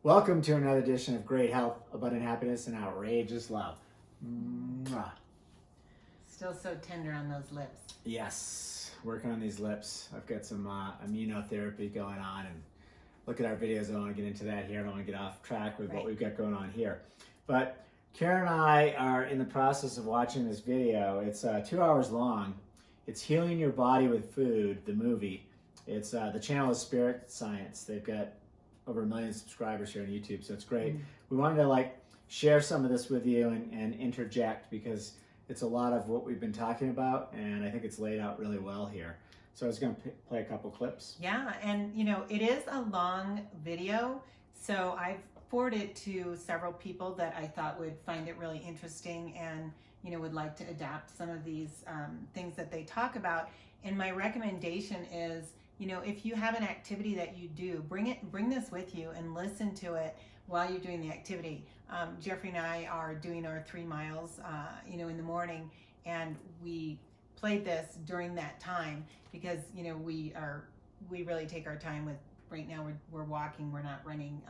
Welcome to another edition of Great Health, Abundant Happiness, and Outrageous Love. Mwah. Still so tender on those lips. Yes, working on these lips. I've got some immunotherapy going on, and look at our videos. I don't want to get into that here. I don't want to get off track with what we've got going on here. But Karen and I are in the process of watching this video. It's 2 hours long. It's Healing Your Body with Food, the movie. It's the channel is Spirit Science. They've got over 1 million subscribers here on YouTube, so it's great. We wanted to share some of this with you and interject, because it's a lot of what we've been talking about, and I think it's laid out really well here. So I was going to play a couple clips. Yeah, and it is a long video, so I've forwarded it to several people that I thought would find it really interesting and would like to adapt some of these things that they talk about. And my recommendation is, if you have an activity that you do, bring this with you and listen to it while you're doing the activity. Jeffrey and I are doing our 3 miles, in the morning, and we played this during that time because, we really take our time with, right now we're walking, we're not running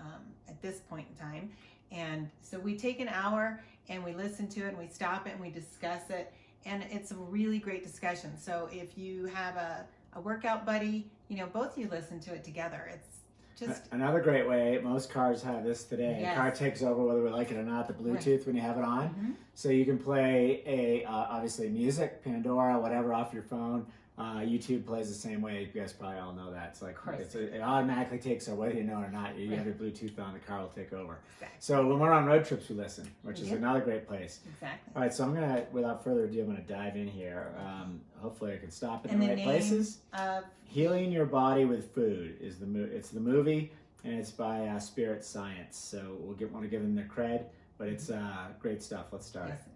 at this point in time. And so we take an hour and we listen to it and we stop it and we discuss it. And it's a really great discussion. So if you have a workout buddy, both of you listen to it together. It's just another great way. Most cars have this today. Yes. The car takes over whether we like it or not, the Bluetooth when you have it on. Mm-hmm. So you can play obviously music, Pandora, whatever, off your phone. YouTube plays the same way. You guys probably all know that. It's it automatically takes over, whether you know or not. You have your Bluetooth on, the car will take over. Exactly. So when we're on road trips, we listen, which is another great place. Exactly. All right, so I'm gonna, without further ado, I'm gonna dive in here. Hopefully, I can stop in And the right places. Of Healing Your Body with Food is it's the movie, and it's by Spirit Science. So want to give them their cred, but it's great stuff. Let's start. Yes, it is.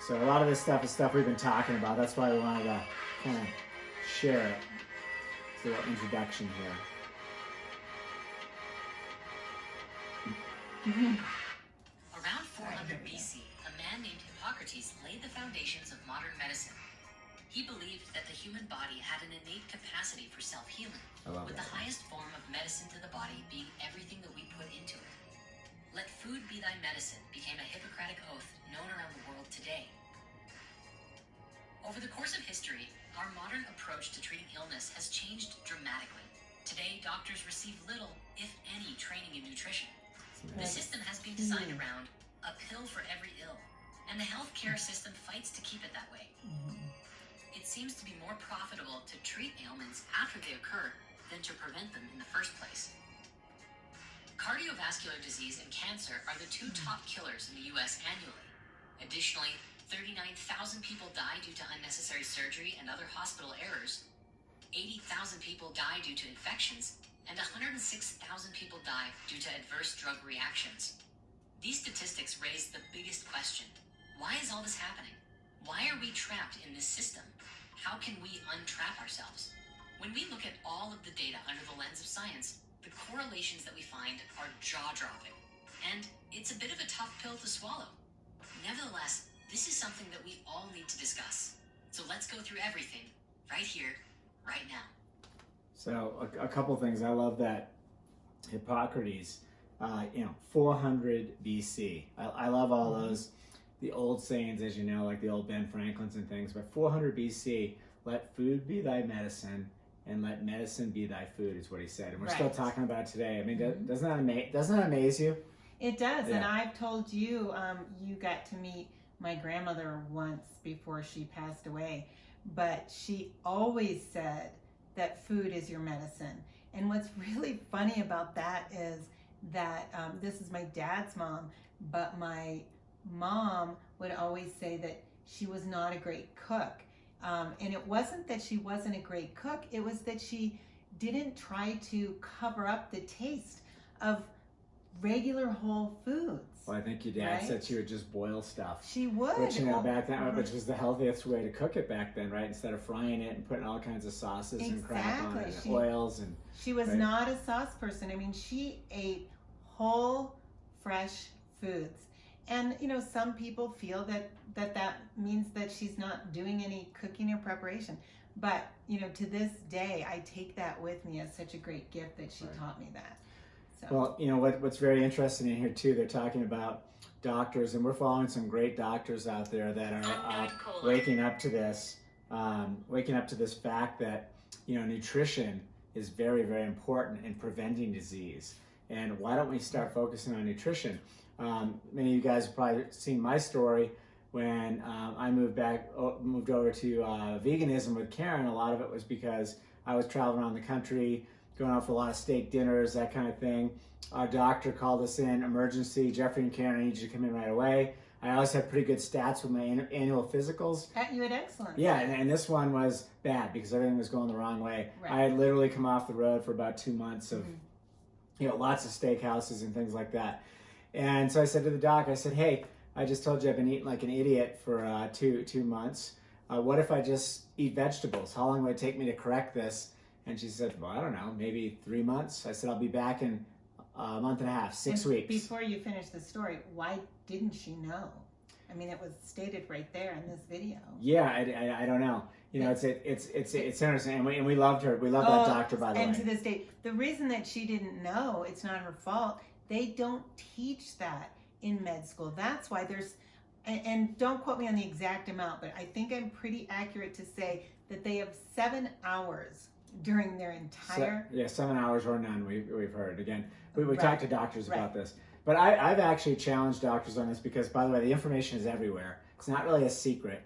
So a lot of this stuff is stuff we've been talking about. That's why we wanted to kind of share it. It's a little introduction here. Around 400 BC, a man named Hippocrates laid the foundations of modern medicine. He believed that the human body had an innate capacity for self-healing, with the highest form of medicine to the body being everything that we put into it. Let food be thy medicine became a Hippocratic oath known around the world today. Over the course of history, our modern approach to treating illness has changed dramatically. Today, doctors receive little, if any, training in nutrition. The system has been designed around a pill for every ill, and the healthcare system fights to keep it that way. It seems to be more profitable to treat ailments after they occur than to prevent them in the first place. Cardiovascular disease and cancer are the 2 top killers in the US annually. Additionally, 39,000 people die due to unnecessary surgery and other hospital errors. 80,000 people die due to infections, and 106,000 people die due to adverse drug reactions. These statistics raise the biggest question. Why is all this happening? Why are we trapped in this system? How can we untrap ourselves? When we look at all of the data under the lens of science, the correlations that we find are jaw-dropping. And it's a bit of a tough pill to swallow. Nevertheless, this is something that we all need to discuss. So let's go through everything right here, right now. So a couple things. I love that Hippocrates, 400 BC. I love all those, the old sayings, as you know, like the old Ben Franklins and things. But 400 BC, let food be thy medicine, and let medicine be thy food, is what he said. And we're still talking about it today. I mean, doesn't that amaze you? It does. Yeah. And I've told you, you got to meet my grandmother once before she passed away, but she always said that food is your medicine. And what's really funny about that is that this is my dad's mom, but my mom would always say that she was not a great cook. And it wasn't that she wasn't a great cook, it was that she didn't try to cover up the taste of regular whole foods. Well, I think your dad said she would just boil stuff. She would. Which, back then, which was the healthiest way to cook it back then, right? Instead of frying it and putting all kinds of sauces and crap on it, and oils and... She was not a sauce person. I mean, she ate whole, fresh foods. And, some people feel that means that she's not doing any cooking or preparation. But, to this day, I take that with me as such a great gift that she taught me that. So. Well, what's very interesting in here too, they're talking about doctors, and we're following some great doctors out there that are waking up to this fact that, nutrition is very, very important in preventing disease. And why don't we start focusing on nutrition? Many of you guys have probably seen my story when I moved over to veganism with Karen. A lot of it was because I was traveling around the country, going out for a lot of steak dinners, that kind of thing. Our doctor called us in, emergency, Jeffrey and Karen, I need you to come in right away. I always had pretty good stats with my annual physicals. You had excellent. Yeah, and this one was bad because everything was going the wrong way. Right. I had literally come off the road for about 2 months of, lots of steakhouses and things like that. And so I said to the doc, I said, hey, I just told you I've been eating like an idiot for 2 months. What if I just eat vegetables? How long would it take me to correct this? And she said, well, I don't know, maybe 3 months. I said, I'll be back in a month and a half, 6 weeks. Before you finish the story, why didn't she know? I mean, it was stated right there in this video. Yeah, I don't know. It's interesting, and we loved her. We love that doctor, by the way. And to this day, the reason that she didn't know, it's not her fault. They don't teach that in med school. That's why there's, and don't quote me on the exact amount, but I think I'm pretty accurate to say that they have 7 hours during their entire... 7 hours or none, we've heard. Again, we talked to doctors about this. But I've actually challenged doctors on this because, by the way, the information is everywhere. It's not really a secret.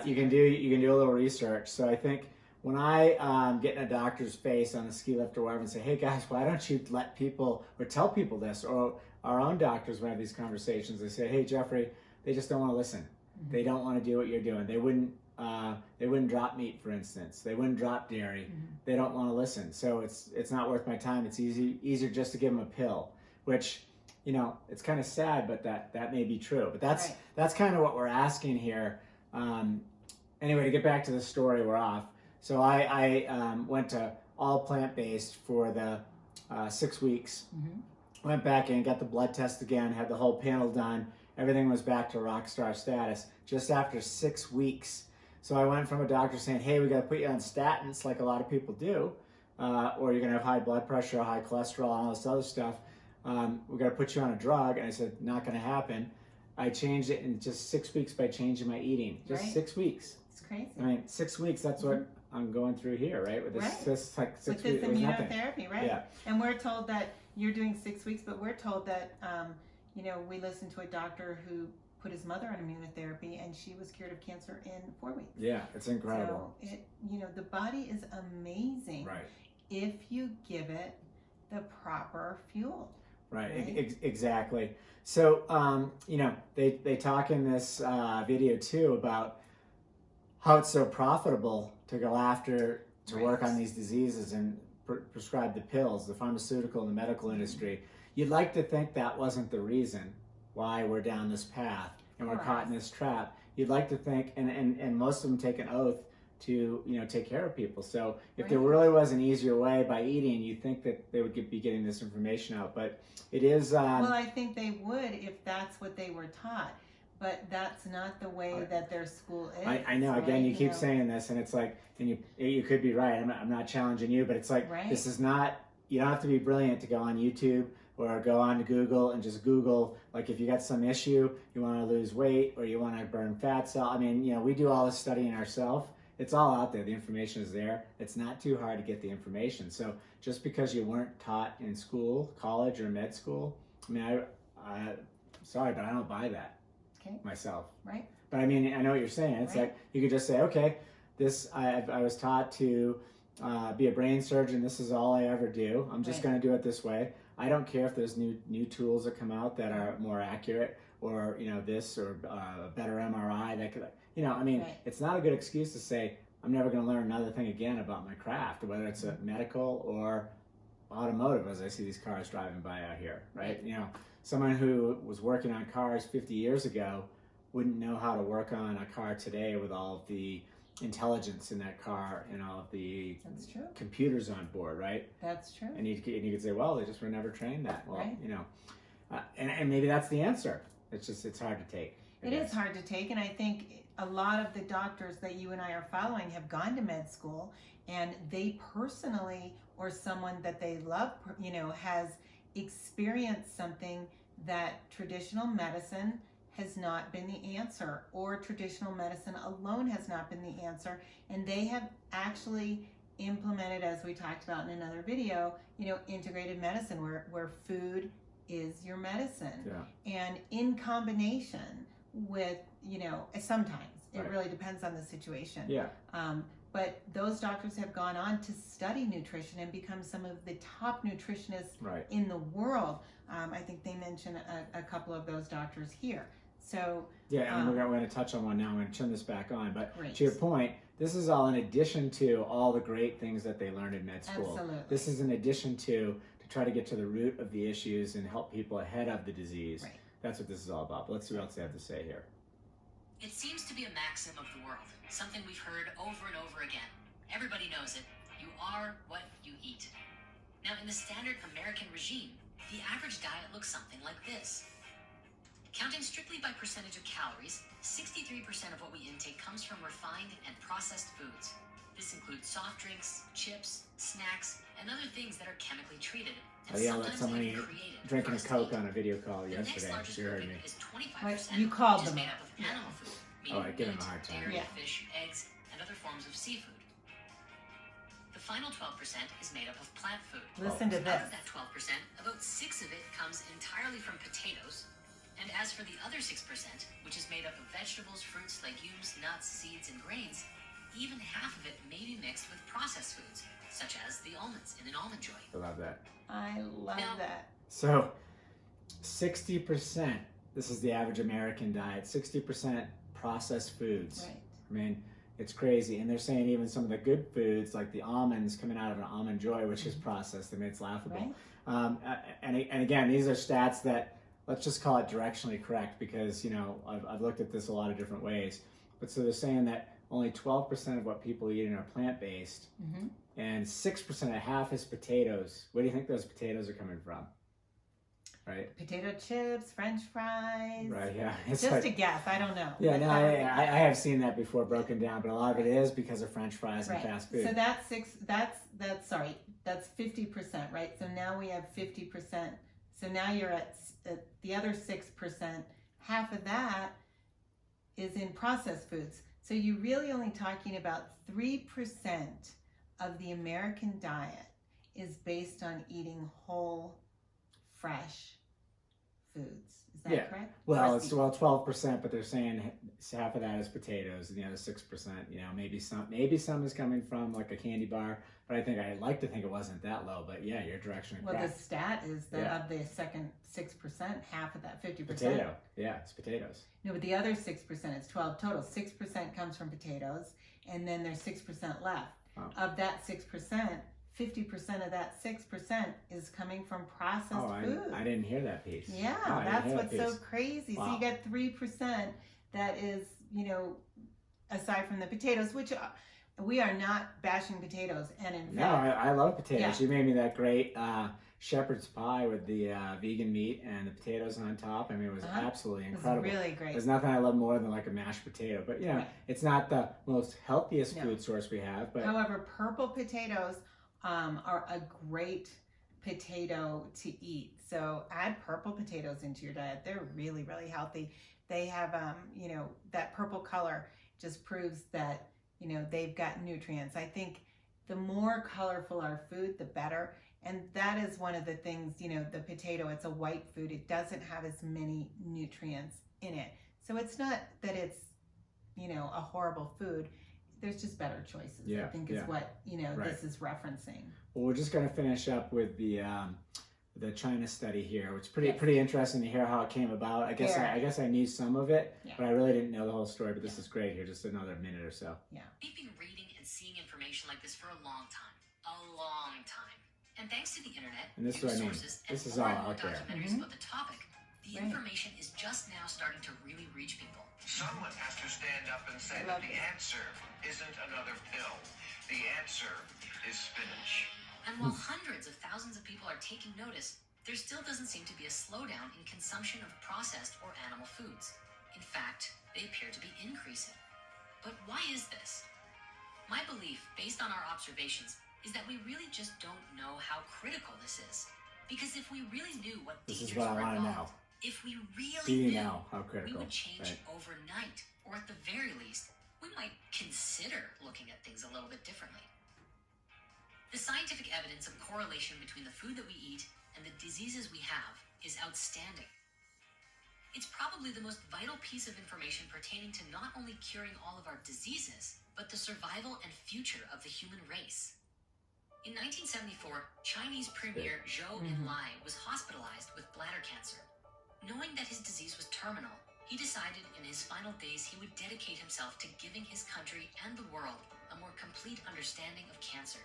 You can do a little research. So I think when I get in a doctor's face on a ski lift or whatever and say, hey guys, why don't you let people or tell people this? Or our own doctors, when I have these conversations, they say, hey Jeffrey, they just don't want to listen. Mm-hmm. They don't want to do what you're doing. They wouldn't drop meat, for instance. They wouldn't drop dairy. Mm-hmm. They don't want to listen. So it's not worth my time. It's easier just to give them a pill, which, it's kind of sad, but that may be true. But that's kind of what we're asking here. Anyway, to get back to the story, we're off. So I went to all plant-based for the 6 weeks. Mm-hmm. Went back in, got the blood test again, had the whole panel done. Everything was back to rock star status just after 6 weeks. So I went from a doctor saying, hey, we got to put you on statins like a lot of people do, or you're going to have high blood pressure, high cholesterol, and all this other stuff. We got to put you on a drug. And I said, not going to happen. I changed it in just 6 weeks by changing my eating. Just 6 weeks. It's crazy. I mean, 6 weeks, that's what I'm going through here, right? With this like 6 weeks. With this immunotherapy, right? Yeah. And we're told that you're doing 6 weeks, but we're told that, we listened to a doctor who put his mother on immunotherapy and she was cured of cancer in 4 weeks. Yeah, it's incredible. So the body is amazing. Right. If you give it the proper fuel. Right? Exactly. So, they talk in this video too about how it's so profitable to go after, to work on these diseases and prescribe the pills, the pharmaceutical and the medical industry. You'd like to think that wasn't the reason why we're down this path and we're caught in this trap. You'd like to think, and most of them take an oath to take care of people. So if there really was an easier way by eating, you'd think that they would be getting this information out. But it is... well, I think they would if that's what they were taught. But that's not the way that their school is. I know. Again, you keep saying this, and it's like, and you could be right. I'm not challenging you, but it's like, this is not... You don't have to be brilliant to go on YouTube or go on to Google and just Google, like if you got some issue, you want to lose weight or you want to burn fat cell. I mean, we do all this studying ourselves. It's all out there. The information is there. It's not too hard to get the information. So just because you weren't taught in school, college, or med school, I mean, sorry, but I don't buy that myself. Right. But I mean, I know what you're saying. It's like you could just say, okay, I was taught to be a brain surgeon. This is all I ever do. I'm just going to do it this way. I don't care if there's new tools that come out that are more accurate, or this, or a better MRI that could, it's not a good excuse to say I'm never going to learn another thing again about my craft, whether it's a medical or automotive, as I see these cars driving by out here, right? Someone who was working on cars 50 years ago wouldn't know how to work on a car today with all of the intelligence in that car and all of the computers on board, right? That's true. And you could say, well, they just were never trained that. Well, and maybe that's the answer. It's hard to take. It is hard to take, and I think a lot of the doctors that you and I are following have gone to med school, and they personally, or someone that they love, has experienced something that traditional medicine has not been the answer, or traditional medicine alone has not been the answer, and they have actually implemented, as we talked about in another video, integrated medicine where food is your medicine. Yeah. And in combination with, sometimes it Right. really depends on the situation. Yeah. But those doctors have gone on to study nutrition and become some of the top nutritionists Right. in the world. I think they mentioned a couple of those doctors here. So Yeah, and we're going to touch on one now. I'm going to turn this back on. But Great. to your point, this is all in addition to all the great things that they learned in med school. Absolutely. This is in addition to try to get to the root of the issues and help people ahead of the disease. Right. That's what this is all about. But let's see what else they have to say here. It seems to be a maxim of the world, something we've heard over and over again. Everybody knows it. You are what you eat. Now, in the standard American regime, the average diet looks something like this. Counting strictly by percentage of calories, 63% of what we intake comes from refined and processed foods. This includes soft drinks, chips, snacks, and other things that are chemically treated. And I yelled at sometimes somebody even created for drinking a us to Coke eat. on a video call The yesterday. next largest You heard me. grouping is 25%, You called which is them made out. up of animal food, Oh, I meaning give them a meat, hard time. dairy, Yeah. fish, eggs, and other forms of seafood. The final 12% is made up of plant food. listen to Out this. of that 12%, about 6 of it comes entirely from potatoes. And as for the other 6%, which is made up of vegetables, fruits, legumes, nuts, seeds, and grains, even half of it may be mixed with processed foods, such as the almonds in an almond joy. I love that. I love Now- that. So 60%, this is the average American diet, 60% processed foods. Right. I mean, it's crazy. And they're saying even some of the good foods, like the almonds coming out of an almond joy, which is processed. I mean, it's laughable. Right. And again, these are stats that, let's just call it directionally correct, because, I've looked at this a lot of different ways. But so they're saying that only 12% of what people eat are plant-based, Mm-hmm. and 6% of half is potatoes. Where do you think those potatoes are coming from? Right? Potato chips, French fries. Right, yeah. It's Just like- a guess. I don't know. Yeah, no, I have seen that before broken down, but a lot of it is because of French fries and Right. fast food. So that's 50%, right? So now we have 50%. So now you're at the other 6%. Half of that is in processed foods. So you're really only talking about 3% of the American diet is based on eating whole, fresh foods. Is that Yeah. correct? Well, Or it's 12%, but they're saying half of that is potatoes, and the other 6%, maybe some is coming from like a candy bar. But I'd like to think it wasn't that low. But yeah, you're directionally Well, the correct. stat is that Yeah. of the second 6%, half of that 50%. Potato, yeah, it's potatoes. No, but the other 6%, it's 12 total. 6% comes from potatoes, and then there's 6% left. Oh. Of that 6%, 50% of that 6% is coming from processed food. I didn't hear that piece. Yeah, Oh, I didn't that's hear that what's so piece. crazy. So Wow. you got 3% that is, aside from the potatoes, which we are not bashing potatoes. And in No, fact, I love potatoes. Yeah. You made me that great shepherd's pie with the vegan meat and the potatoes on top. I mean, it was Uh-huh. absolutely it was incredible. really great. There's nothing I love more than like a mashed potato. But Right. it's not the most healthiest No. food source we have. But However, purple potatoes are a great potato to eat. So add purple potatoes into your diet. They're really, really healthy. They have, that purple color just proves that, they've got nutrients. I think the more colorful our food, the better. And that is one of the things, the potato, it's a white food. It doesn't have as many nutrients in it. So it's not that it's, a horrible food. There's just better choices, I Yeah, think is yeah. what, Right. this is referencing. well, we're just going to finish up with the China study here, which is Yes. pretty interesting to hear how it came about. I guess I knew some of it, Yeah. but I really didn't know the whole story. But this is great here, just another minute or so. We've been reading and seeing information like this for a long time. A long time. And thanks to the internet, And this is news what I mean. sources, This and is more all and more out there. documentaries Mhm. about the topic, the Right. information is just now starting to really reach people. Someone has to stand up and say I that love the it. answer isn't another pill. The answer is spinach. And while hundreds of thousands of people are taking notice, there still doesn't seem to be a slowdown in consumption of processed or animal foods. In fact, they appear to be increasing. But why is this? My belief, based on our observations, is that we really just don't know how critical this is. Because if we really knew what This is dangers what I were want to know. involved, if we really Do you knew, know how we critical? would change Right. overnight, or at the very least, we might consider looking at things a little bit differently. The scientific evidence of correlation between the food that we eat and the diseases we have is outstanding. It's probably the most vital piece of information pertaining to not only curing all of our diseases, but the survival and future of the human race. In 1974, Chinese Premier Zhou Enlai was hospitalized with bladder cancer. Knowing that his disease was terminal, he decided in his final days he would dedicate himself to giving his country and the world a more complete understanding of cancer.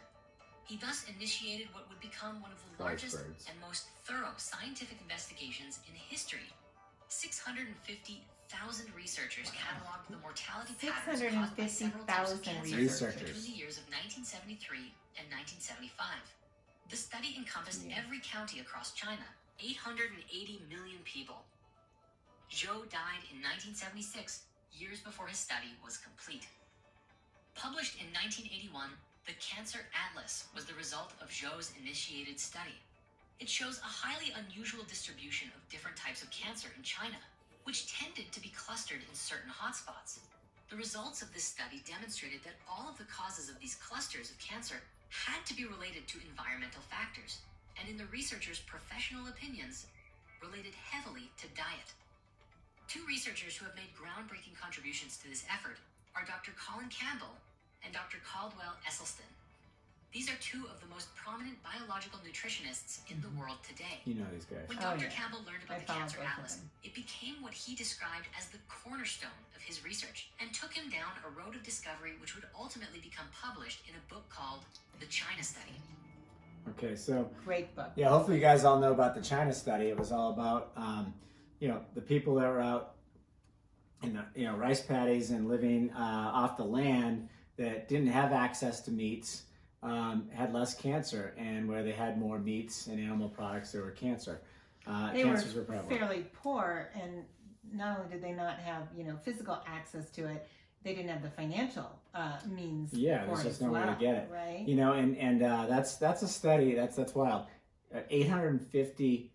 He thus initiated what would become one of the largest and most thorough scientific investigations in history. 650,000 researchers cataloged the mortality patterns caused by several types of cancer between the years of 1973 and 1975. The study encompassed every county across China, 880 million people. Zhou died in 1976, years before his study was complete. Published in 1981, the Cancer Atlas was the result of Zhou's initiated study. It shows a highly unusual distribution of different types of cancer in China, which tended to be clustered in certain hotspots. The results of this study demonstrated that all of the causes of these clusters of cancer had to be related to environmental factors, and in the researchers' professional opinions, related heavily to diet. Two researchers who have made groundbreaking contributions to this effort are Dr. Colin Campbell and Dr. Caldwell Esselstyn. These are two of the most prominent biological nutritionists in the world today. You know these guys. When Dr. Campbell learned about the Cancer Atlas, it became what he described as the cornerstone of his research and took him down a road of discovery which would ultimately become published in a book called The China Study. Okay, so Great book. yeah, hopefully you guys all know about the China study. It was all about the people that were out in the rice paddies and living off the land that didn't have access to meats. Had less cancer, and where they had more meats and animal products, there were cancer. They Cancers were prevalent. fairly poor, and not only did they not have physical access to it, they didn't have the financial means. Yeah, for there's it just as no way to well, get it. right? And that's a study. That's wild. 850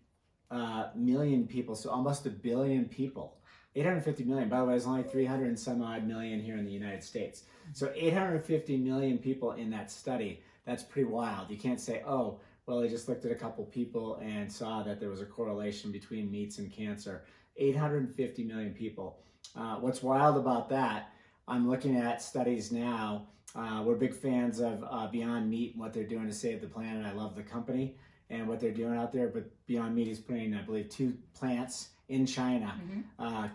million people, so almost a billion people. 850 million. By the way, there's only 300 and some odd million here in the United States. So 850 million people in that study. That's pretty wild. You can't say, oh, well, they just looked at a couple people and saw that there was a correlation between meats and cancer. 850 million people. What's wild about that, I'm looking at studies now. We're big fans of Beyond Meat and what they're doing to save the planet. I love the company and what they're doing out there, but Beyond Meat is putting, I believe, 2 plants in China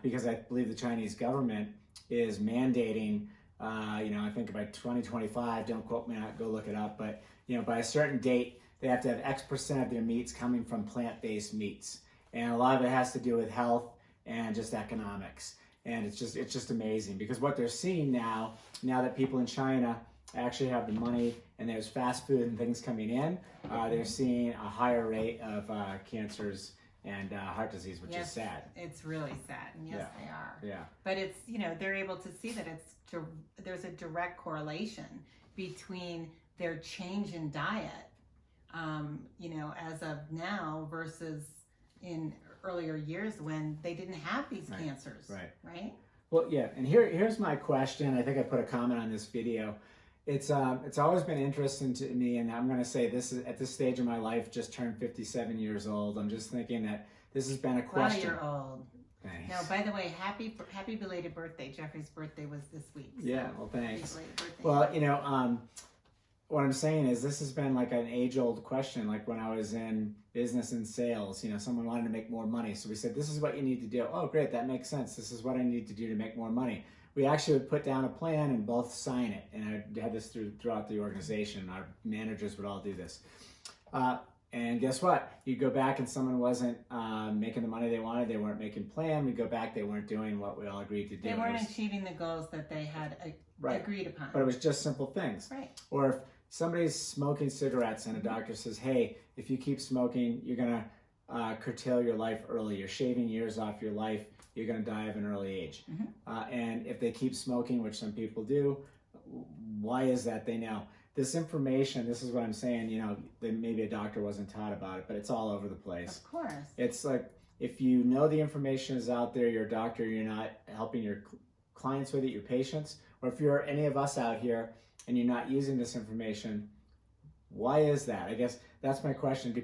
because I believe the Chinese government is mandating, I think by 2025, don't quote me, go look it up, but by a certain date, they have to have X% of their meats coming from plant-based meats. And a lot of it has to do with health and just economics. And it's just amazing because what they're seeing now that people in China actually have the money and there's fast food and things coming in, they're seeing a higher rate of cancers and heart disease, which is sad. It's really sad, and yes, Yeah. they are. Yeah. But it's they're able to see that there's a direct correlation between their change in diet, as of now versus in earlier years when they didn't have these cancers. Right. Well, yeah, and here's my question. I think I put a comment on this video. It's always been interesting to me, and I'm going to say this is at this stage of my life, just turned 57 years old. I'm just thinking that this has been a question. Wow, you're old. Thanks. No, by the way, happy belated birthday. Jeffrey's birthday was this week. So Yeah, well, thanks. happy belated birthday. Well, what I'm saying is this has been like an age-old question. Like when I was in business and sales, someone wanted to make more money. So we said, this is what you need to do. Oh, great, that makes sense. This is what I need to do to make more money. We actually would put down a plan and both sign it. And I had this throughout the organization. Our managers would all do this. And guess what? You go back and someone wasn't making the money they wanted. They weren't making plan. We go back, they weren't doing what we all agreed to do. They weren't achieving the goals that they had agreed upon. But it was just simple things. Right. Or if somebody's smoking cigarettes and a doctor says, hey, if you keep smoking, you're going to curtail your life early. You're shaving years off your life. You're going to die of an early age. And if they keep smoking, which some people do, why is that? They know. This information, this is what I'm saying, you know, that maybe a doctor wasn't taught about it, but it's all over the place. Of course. It's like, if you know the information is out there, you're a doctor, you're not helping your clients with it, your patients, or if you're any of us out here and you're not using this information, why is that? I guess that's my question. Do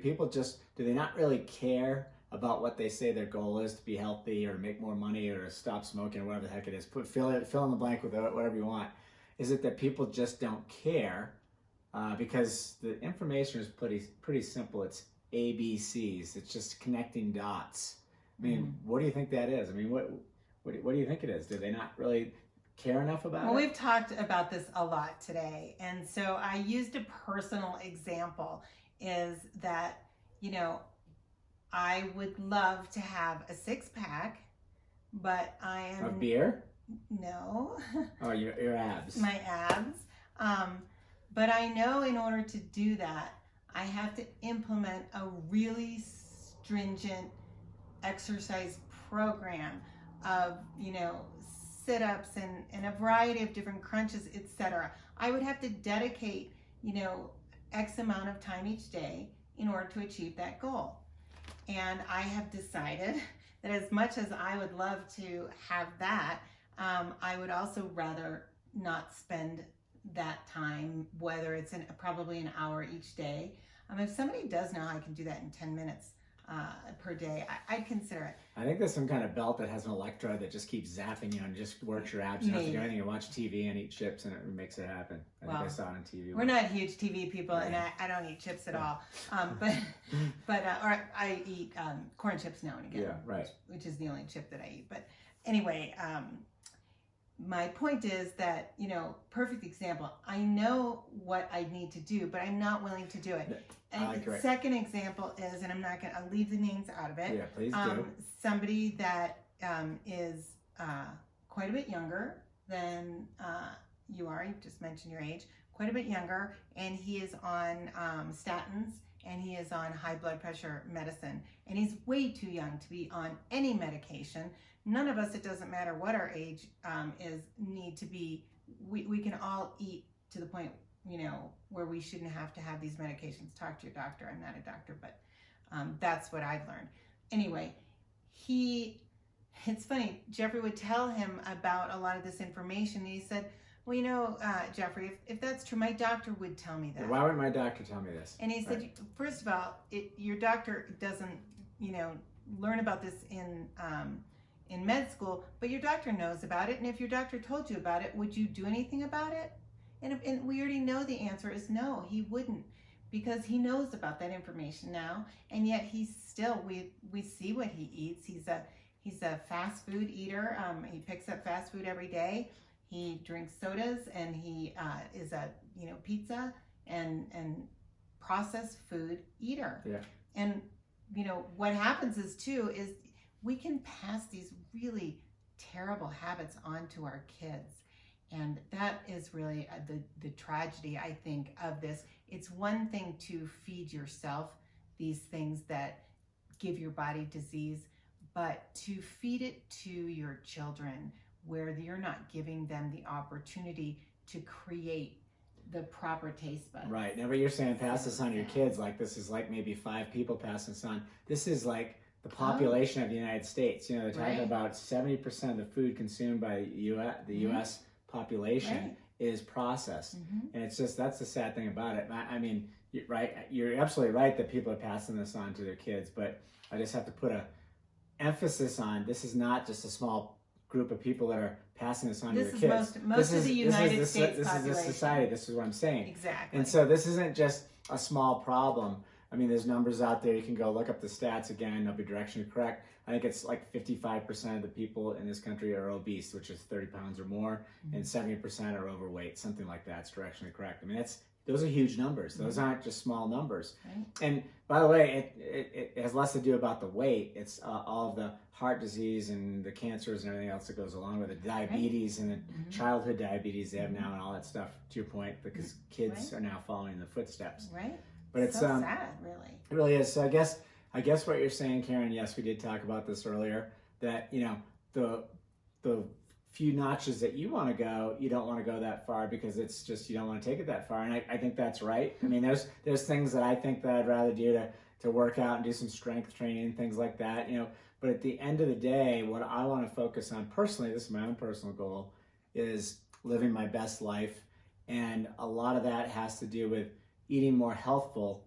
they not really care about what they say their goal is, to be healthy or make more money or stop smoking or whatever the heck it is? Fill in the blank with whatever you want. Is it that people just don't care? Because the information is pretty simple. It's ABCs. It's just connecting dots. I mean, what do you think that is? I mean, what do you think it is? Do they not really care enough about it? Well, we've talked about this a lot today. And so I used a personal example, is that, you know, I would love to have a 6-pack, but I am... Of beer? No. Oh, your abs. My abs. But I know in order to do that, I have to implement a really stringent exercise program of, you know, sit-ups and a variety of different crunches, etc. I would have to dedicate, you know, X amount of time each day in order to achieve that goal. And I have decided that as much as I would love to have that, I would also rather not spend that time, whether it's probably an hour each day. If somebody does know I can do that in 10 minutes per day, I'd consider it. I think there's some kind of belt that has an electrode that just keeps zapping you and just works your abs. You don't have to do anything. You watch TV and eat chips and it makes it happen. I think I saw it on TV. We're not huge TV people, and I don't eat chips at all. Or I eat corn chips now and again. Yeah, right. Which is the only chip that I eat. But anyway, my point is that, you know, perfect example. I know what I need to do, but I'm not willing to do it. And the second example is, and I'll leave the names out of it. Yeah, please do. Somebody that is quite a bit younger than you are. You just mentioned your age. Quite a bit younger, and he is on statins, and he is on high blood pressure medicine, and he's way too young to be on any medication. None of us, it doesn't matter what our age need to be. We can all eat to the point, you know, where we shouldn't have to have these medications. Talk to your doctor. I'm not a doctor, but that's what I've learned. Anyway, it's funny, Jeffrey would tell him about a lot of this information, and he said, well, you know, Jeffrey, if that's true, my doctor would tell me that. Why would my doctor tell me this? And he said, first of all, your doctor doesn't, you know, learn about this in med school, but your doctor knows about it. And if your doctor told you about it, would you do anything about it? And we already know the answer is no, he wouldn't, because he knows about that information now. And yet he's still, we see what he eats. He's a fast food eater. He picks up fast food every day. He drinks sodas, and he is a, you know, pizza and processed food eater. Yeah. And, you know, what happens is we can pass these really terrible habits on to our kids. And that is really the tragedy, I think, of this. It's one thing to feed yourself these things that give your body disease, but to feed it to your children where you're not giving them the opportunity to create the proper taste buds. Right. Now, but you're saying pass this on to your kids, like this is like maybe 5 people passing this on. This is like the population of the United States. You know, they're talking about 70% of the food consumed by the U.S. population is processed. And it's just, that's the sad thing about it. I mean, you're absolutely right that people are passing this on to their kids, but I just have to put a emphasis on, this is not just a small group of people that are passing this on to their kids. Most of the United States population. This is the society. This is what I'm saying. Exactly. And so this isn't just a small problem. I mean, there's numbers out there. You can go look up the stats again. They'll be directionally correct. I think it's like 55% of the people in this country are obese, which is 30 pounds or more, and 70% are overweight, something like that. It's directionally correct. I mean, those are huge numbers. Those aren't just small numbers. Right. And by the way, it has less to do about the weight. It's all of the heart disease and the cancers and everything else that goes along with it, diabetes and the childhood diabetes they have now and all that stuff, to your point, because kids are now following the footsteps. Right. But it's so sad, really. It really is. So I guess I guess what you're saying, Karen, yes, we did talk about this earlier, that, you know, the few notches that you want to go, you don't want to go that far because it's just, you don't want to take it that far. And I think that's right. I mean, there's things that I think that I'd rather do to work out and do some strength training and things like that, you know. But at the end of the day, what I want to focus on personally, this is my own personal goal, is living my best life. And a lot of that has to do with eating more healthful,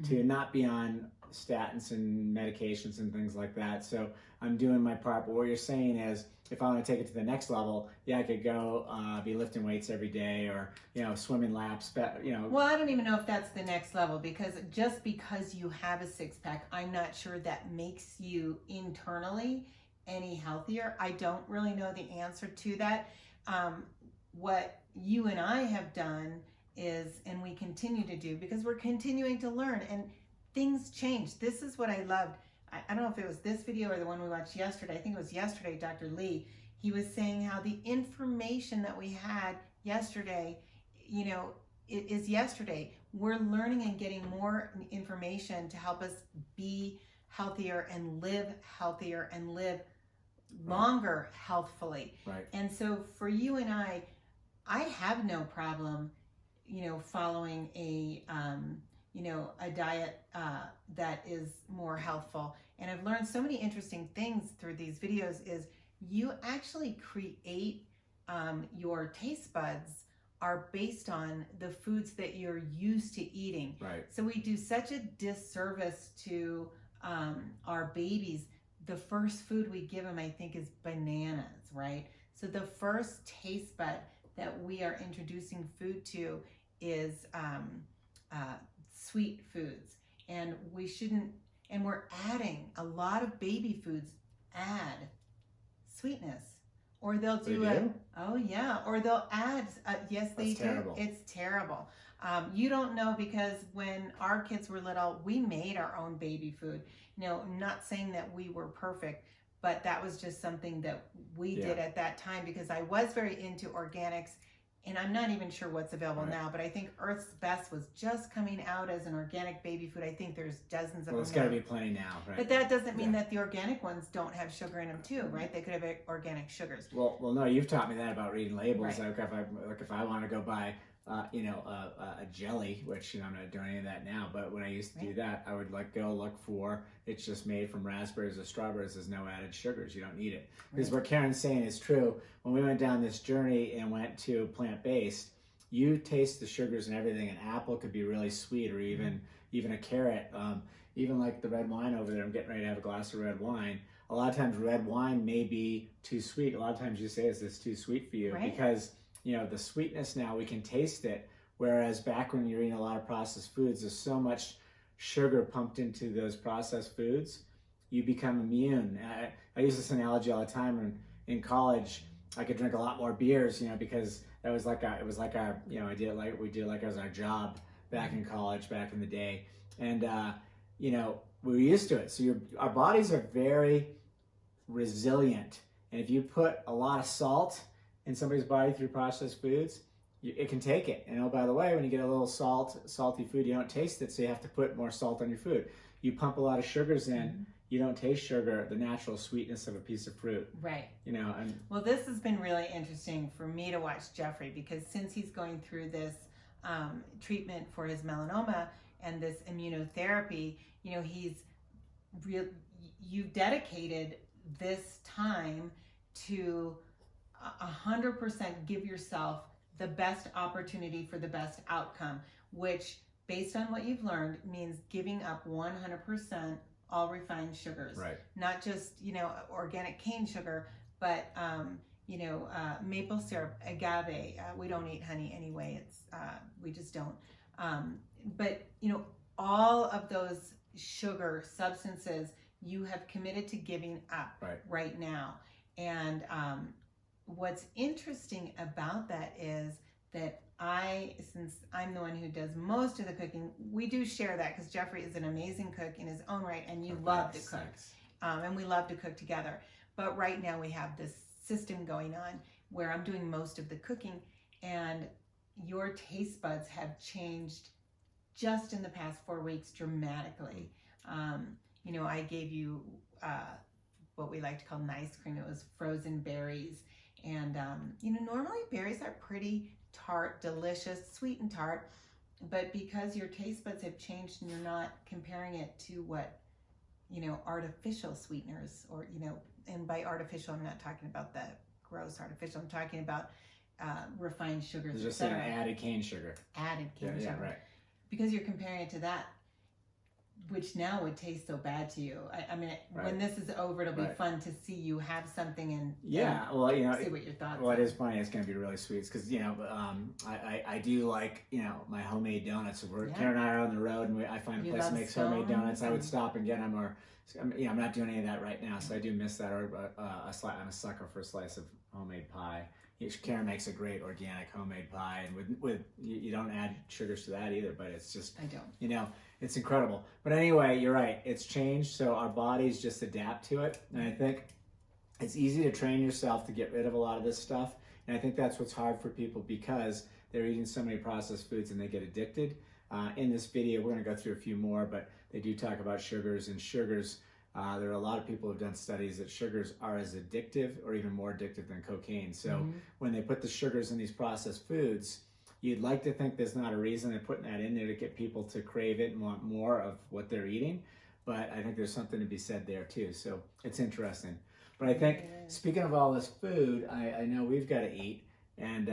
to not be on statins and medications and things like that. So I'm doing my part. But what you're saying is, if I want to take it to the next level, yeah, I could go be lifting weights every day, or, you know, swimming laps, you know. Well, I don't even know if that's the next level, because just because you have a six-pack, I'm not sure that makes you internally any healthier. I don't really know the answer to that. What you and I have done is, and we continue to do, because we're continuing to learn and things change. This is what I loved. I don't know if it was this video or the one we watched yesterday. I think it was yesterday, Dr. Lee. He was saying how the information that we had yesterday, you know, it is yesterday. We're learning and getting more information to help us be healthier and live longer healthfully. Right. And so for you and I have no problem, you know, following a diet that is more healthful. And I've learned so many interesting things through these videos. Is you actually create your taste buds are based on the foods that you're used to eating. Right. So we do such a disservice to our babies. The first food we give them, I think, is bananas, right? So the first taste bud that we are introducing food to is sweet foods, and we shouldn't. And we're adding a lot of baby foods add sweetness, or they'll do or they'll add. Yes, they do. Terrible. It's terrible. You don't know, because when our kids were little, we made our own baby food. You know, not saying that we were perfect, but that was just something that we did at that time, because I was very into organics. And I'm not even sure what's available now, but I think Earth's Best was just coming out as an organic baby food. I think there's dozens of them. Well, it's got to be plenty now, right? But that doesn't mean that the organic ones don't have sugar in them too, right? They could have organic sugars. Well, no, you've taught me that about reading labels. Right. Like if I want to go buy, a jelly, which, you know, I'm not doing any of that now, but when I used to do that, I would go look for, it's just made from raspberries or strawberries. There's no added sugars. You don't need it. Because what Karen's saying is true. When we went down this journey and went to plant-based, you taste the sugars and everything. An apple could be really sweet, or even a carrot. Even like the red wine over there, I'm getting ready to have a glass of red wine. A lot of times red wine may be too sweet. A lot of times you say, is this too sweet for you? Right. Because, you know, the sweetness now, we can taste it. Whereas back when you're eating a lot of processed foods, there's so much sugar pumped into those processed foods, you become immune. I use this analogy all the time. In college, I could drink a lot more beers, you know, because it was like our, you know, we did it like as our job back in college, back in the day. And, you know, we were used to it. So our bodies are very resilient. And if you put a lot of salt in somebody's body through processed foods, it can take it. And oh, by the way, when you get a little salty food, you don't taste it, so you have to put more salt on your food. You pump a lot of sugars in, you don't taste sugar, the natural sweetness of a piece of fruit. Right. You know, and well, this has been really interesting for me to watch Jeffrey, because since he's going through this treatment for his melanoma and this immunotherapy, you know, you've dedicated this time to 100% give yourself the best opportunity for the best outcome, which, based on what you've learned, means giving up 100% all refined sugars. right. Not just, you know, organic cane sugar, but maple syrup, agave. We don't eat honey anyway. It's we just don't. But you know, all of those sugar substances you have committed to giving up right now. And what's interesting about that is that since I'm the one who does most of the cooking, we do share that, because Jeffrey is an amazing cook in his own right, and you love to cook. And we love to cook together. But right now we have this system going on where I'm doing most of the cooking, and your taste buds have changed just in the past 4 weeks dramatically. you know, I gave you what we like to call nice cream. It was frozen berries. And, you know, normally berries are pretty tart, delicious, sweet and tart. But because your taste buds have changed and you're not comparing it to what, you know, artificial sweeteners or, you know, and by artificial, I'm not talking about the gross artificial. I'm talking about refined sugars, Just an added cane sugar. Added cane sugar. Yeah, right. Because you're comparing it to that, which now would taste so bad to you. I mean, when this is over, it'll be fun to see you have something and well, you know, see what your thoughts well, are. it is funny. It's going to be really sweet because, you know, I do like, you know, my homemade donuts. So Karen and I are on the road and I find a place that makes homemade donuts. I would stop and get them, or, you know, I'm not doing any of that right now, so I do miss that. Or I'm a sucker for a slice of homemade pie. Karen makes a great organic homemade pie, and with you don't add sugars to that either, but it's just, I don't. You know, it's incredible. But anyway, you're right. It's changed, so our bodies just adapt to it. And I think it's easy to train yourself to get rid of a lot of this stuff. And I think that's what's hard for people because they're eating so many processed foods and they get addicted. In this video, we're going to go through a few more, but they do talk about sugars. And sugars, there are a lot of people who have done studies that sugars are as addictive or even more addictive than cocaine. So when they put the sugars in these processed foods, you'd like to think there's not a reason they're putting that in there to get people to crave it and want more of what they're eating. But I think there's something to be said there too. So it's interesting. But I think, speaking of all this food, I know we've got to eat. And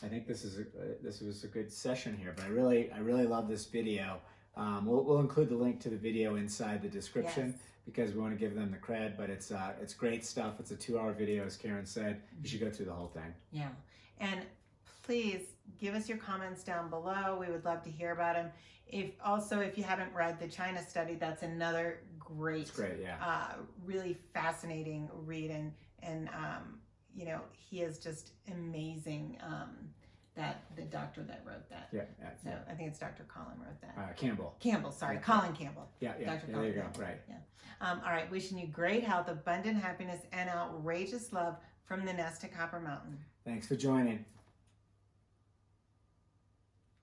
I think this was a good session here. But I really love this video. We'll include the link to the video inside the description because we want to give them the cred. But it's great stuff. It's a 2-hour video, as Karen said. You should go through the whole thing. Yeah. And please give us your comments down below. We would love to hear about them. If you haven't read the China study, that's another great, really fascinating read. And you know, he is just amazing. That the doctor that wrote that. So I think it's Dr. Colin wrote that. Campbell, sorry, Colin Campbell. Dr. Colin. There you go. Right. All right, wishing you great health, abundant happiness, and outrageous love from the nest at Copper Mountain. Thanks for joining.